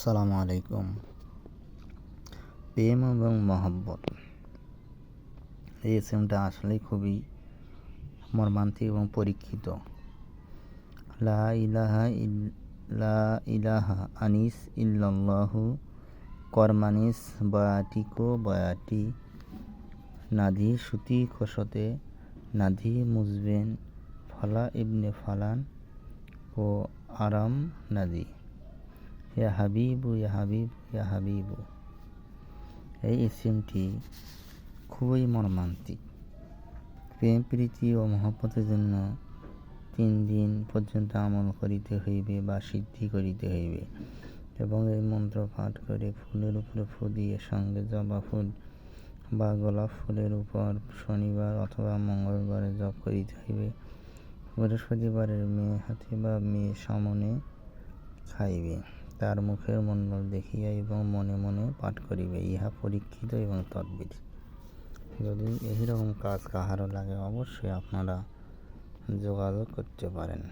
আসসালামু আলাইকুম। প্রেম এবং মহব্বত, এই ইসিমটা আসলেই খুবই মর্মান্তিক এবং পরীক্ষিত। লা ইলাহা আনিস ইল্লাল্লাহু করমানিস বয়াটিকো বয়াটি নাধি সুতি কোশতে নাধি মুজবেন ফলা ইবনে ফালান ও আরাম নাদি ইয়া হাবিবু ইয়া হাবিবু ইয়া হাবিবু। এই ইসিমটি খুবই মর্মান্তিক। প্রেম প্রীতি ও মহব্বতের জন্য 3 দিন পর্যন্ত আমল করিতে হইবে বা সিদ্ধি করিতে হইবে এবং এই মন্ত্র পাঠ করে ফুলের উপরে ফু দিয়ে সঙ্গে জবা ফুল বা গোলাপ ফুলের উপর শনিবার অথবা মঙ্গলবারে জপ করিতে হইবে। বৃহস্পতিবারের মেয়ে হাতে বা মেয়ে সামনে খাইবে, তার মুখের মণ্ডল দেখিয়া এবং মনে মনে পাঠ করিবে। ইহা পরীক্ষিত এবং তদ্বির। যদি এইরকম কাজ কাহারও লাগে অবশ্যই আপনারা যোগাযোগ করতে পারেন।